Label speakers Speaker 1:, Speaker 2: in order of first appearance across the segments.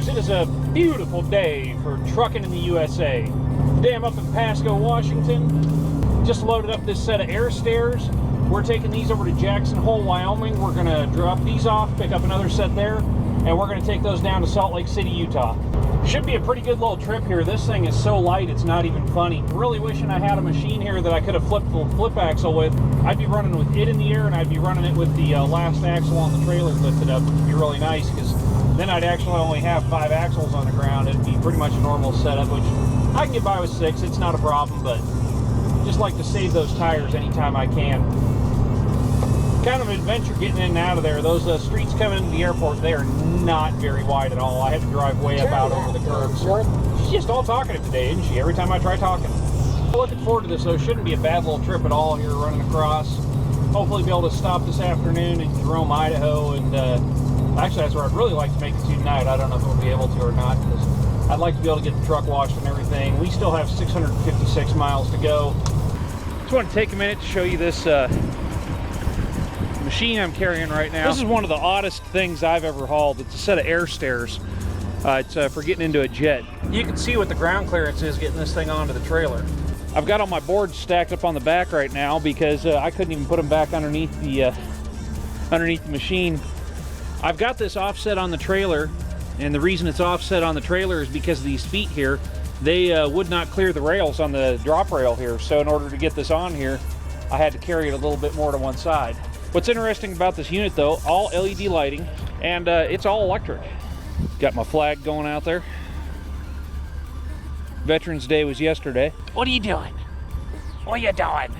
Speaker 1: truckers, it is a beautiful day for trucking in the USA. Today I'm up in Pasco, Washington. Just loaded up this set of air stairs. We're taking these over to Jackson Hole, Wyoming. We're going to drop these off, pick up another set there, and we're going to take those down to Salt Lake City, Utah. Should be a pretty good little trip here. This thing is so light, it's not even funny. Really wishing I had a machine here that I could have flipped the flip axle with. I'd be running with it in the air, and I'd be running it with the last axle on the trailer lifted up, which would be really nice, because then I'd actually only have 5 axles on the ground. It'd be pretty much a normal setup, which I can get by with 6. It's not a problem, but just like to save those tires anytime I can. Kind of an adventure getting in and out of there. Those streets coming into the airport, they are not very wide at all. I had to drive way up out over the curbs. She's just all talkative today, isn't she? Every time I try talking. Looking forward to this, though. Shouldn't be a bad little trip at all here running across. Hopefully be able to stop this afternoon in Jerome, Idaho, and actually that's where I'd really like to make it to tonight. I don't know if we'll be able to or not, because I'd like to be able to get the truck washed and everything. We still have 656 miles to go. Just want to take a minute to show you this machine I'm carrying right now. This is one of the oddest things I've ever hauled. It's a set of air stairs. It's for getting into a jet. You can see what the ground clearance is getting this thing onto the trailer. I've got all my boards stacked up on the back right now because I couldn't even put them back underneath the machine. I've got this offset on the trailer, and the reason it's offset on the trailer is because of these feet here. They would not clear the rails on the drop rail here, so in order to get this on here, I had to carry it a little bit more to one side. What's interesting about this unit, though, all LED lighting, and it's all electric. Got my flag going out there. Veterans Day was yesterday. What are you doing? What are you doing?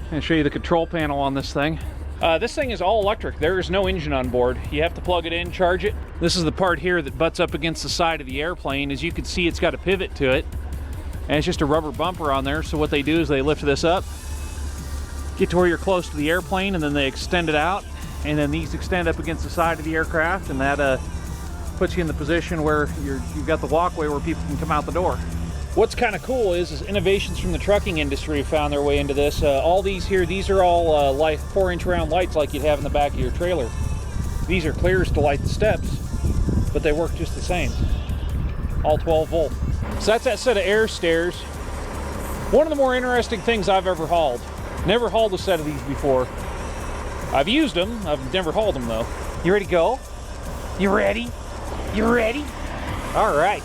Speaker 1: I'm going to show you the control panel on this thing. This thing is all electric. There is no engine on board. You have to plug it in, charge it. This is the part here that butts up against the side of the airplane. As you can see, it's got a pivot to it. And it's just a rubber bumper on there. So what they do is they lift this up, get to where you're close to the airplane, and then they extend it out. And then these extend up against the side of the aircraft, and that puts you in the position where you've got the walkway where people can come out the door. What's kind of cool is innovations from the trucking industry have found their way into this. All these here, these are all like 4-inch round lights like you'd have in the back of your trailer. These are clears to light the steps, but they work just the same. All 12 volt. So that's that set of air stairs. One of the more interesting things I've ever hauled. Never hauled a set of these before. I've used them, I've never hauled them though. You ready to go? You ready? You ready? All right.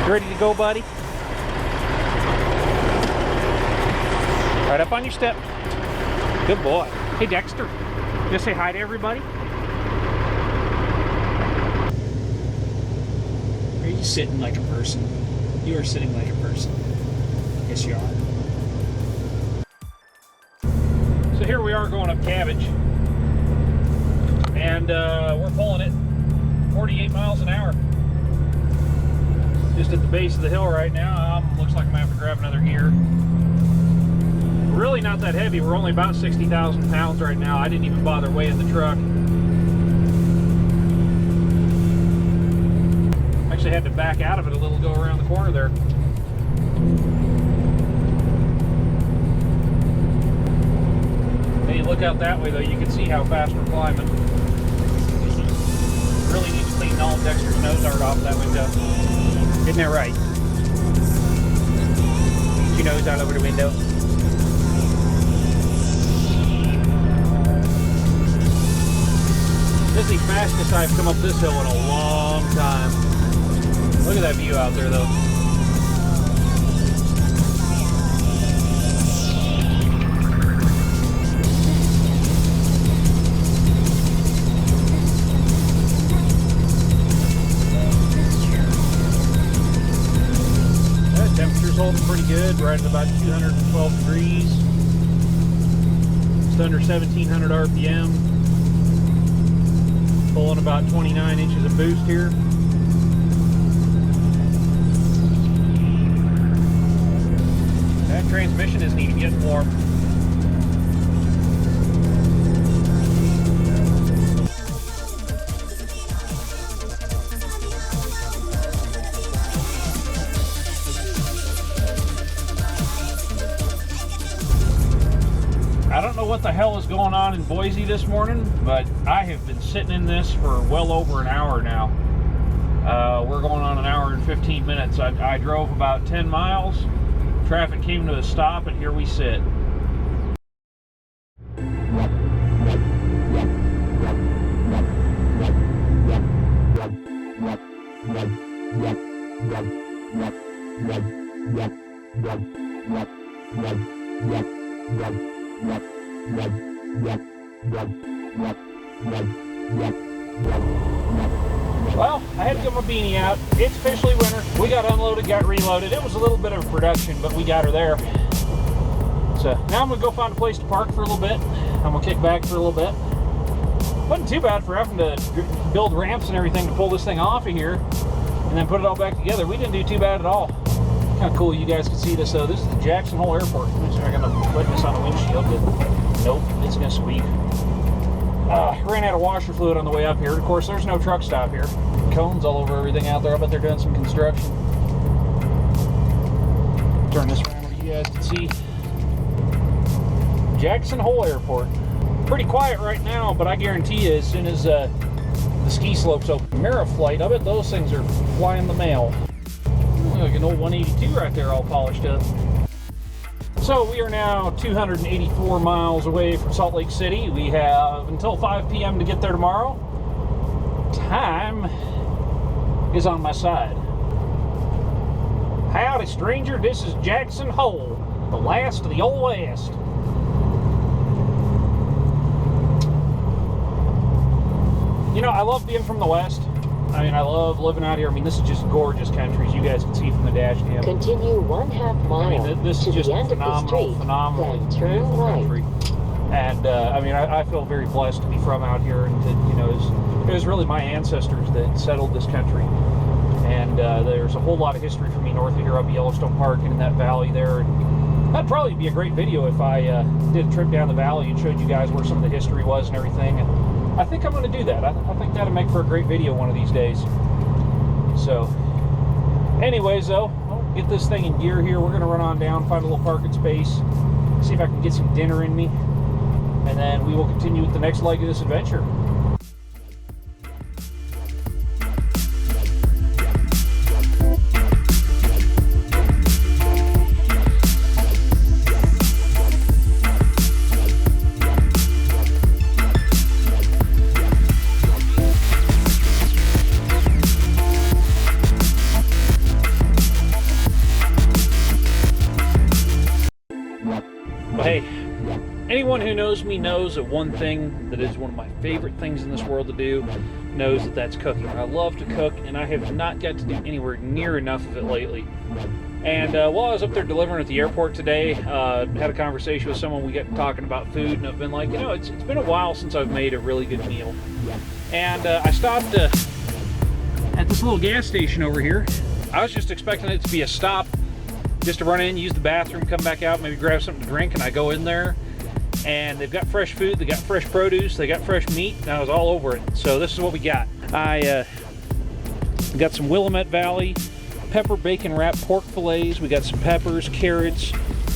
Speaker 1: You ready to go, buddy? Right up on your step. Good boy. Hey, Dexter. Just say hi to everybody. Are you sitting like a person? You are sitting like a person. Yes, you are. So here we are going up Cabbage. And we're pulling it 48 miles an hour. Just at the base of the hill right now. Looks like I'm going to have to grab another gear. Really not that heavy. We're only about 60,000 pounds right now. I didn't even bother weighing the truck. Actually had to back out of it a little, go around the corner there. Hey, look out that way though, you can see how fast we're climbing. Really need to clean all Dexter's nose art off that window. Isn't that right? Get your nose out over the window. This is the fastest I've come up this hill in a long time. Look at that view out there though. That temperature's holding pretty good, right at about 212 degrees. Just under 1700 RPM. Pulling about 29 inches of boost here. That transmission isn't even getting warm. what the hell is going on in Boise this morning, but I have been sitting in this for well over an hour now. We're going on an hour and 15 minutes. I drove about 10 miles. Traffic came to a stop, and here we sit. Well, I had to get my beanie out. It's officially winter. We got unloaded, got reloaded. It was a little bit of a production, but we got her there. So now I'm gonna go find a place to park for a little bit. I'm gonna kick back for a little bit. Wasn't too bad for having to build ramps and everything to pull this thing off of here and then put it all back together. We didn't do too bad at all. Kind of cool you guys can see this though. This is the Jackson Hole Airport. I'm just gonna put this on the windshield, but nope, it's gonna squeak. Ran out of washer fluid on the way up here. Of course, there's no truck stop here. Cones all over everything out there. I bet they're doing some construction. Turn this around where you guys can see. Jackson Hole Airport. Pretty quiet right now, but I guarantee you as soon as the ski slopes open. Miraflight, I bet those things are flying the mail. Like an old 182 right there all polished up. So we are now 284 miles away from Salt Lake City. We have until 5 p.m. to get there tomorrow. Time is on my side. Howdy, stranger. This is Jackson Hole, the last of the Old West. You know, I love being from the West. I mean, I love living out here. I mean, this is just gorgeous country, as you guys can see from the dash cam.
Speaker 2: Continue 1/2 mile.
Speaker 1: I mean, this is just phenomenally beautiful country. And I mean, I feel very blessed to be from out here, and to, you know, it was really my ancestors that settled this country. And there's a whole lot of history for me north of here, up at Yellowstone Park and in that valley there. And that'd probably be a great video if I did a trip down the valley and showed you guys where some of the history was and everything. And I think I'm going to do that. I think that'll make for a great video one of these days. So, anyways, though, I'll get this thing in gear here. We're going to run on down, find a little parking space, see if I can get some dinner in me, and then we will continue with the next leg of this adventure. Hey, anyone who knows me knows that one thing that is one of my favorite things in this world to do knows that that's cooking. I love to cook, and I have not got to do anywhere near enough of it lately. And while I was up there delivering at the airport today, had a conversation with someone. We got talking about food, and I've been like, you know, it's been a while since I've made a really good meal. And I stopped at this little gas station over here. I was just expecting it to be a stop, just to run in, use the bathroom, come back out, maybe grab something to drink, and I go in there, and they've got fresh food, they got fresh produce, they got fresh meat, and I was all over it. So this is what we got. I got some Willamette Valley pepper bacon wrapped pork fillets. We got some peppers, carrots,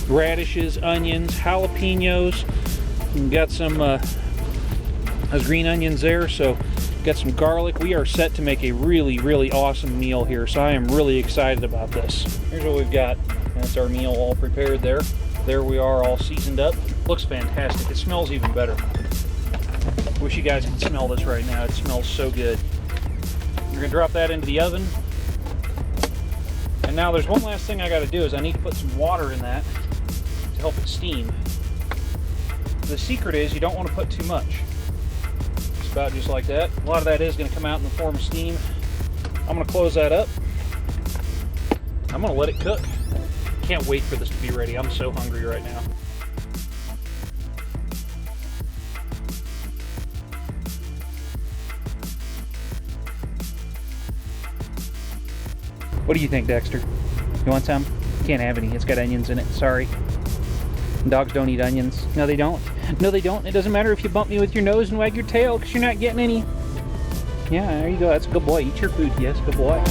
Speaker 1: radishes, onions, jalapenos. We got some those green onions there, so got some garlic. We are set to make a really, really awesome meal here, so I am really excited about this. Here's what we've got. That's our meal all prepared there. There we are, all seasoned up. Looks fantastic. It smells even better. Wish you guys could smell this right now. It smells so good. We're gonna drop that into the oven. And now there's one last thing I gotta do, is I need to put some water in that to help it steam. The secret is you don't want to put too much. It's about just like that. A lot of that is gonna come out in the form of steam. I'm gonna close that up. I'm gonna let it cook. Can't wait for this to be ready. I'm so hungry right now. What do you think, Dexter? You want some? Can't have any. It's got onions in it. Sorry. Dogs don't eat onions. No, they don't. No, they don't. It doesn't matter if you bump me with your nose and wag your tail, because you're not getting any. Yeah, there you go. That's a good boy. Eat your food. Yes, good boy.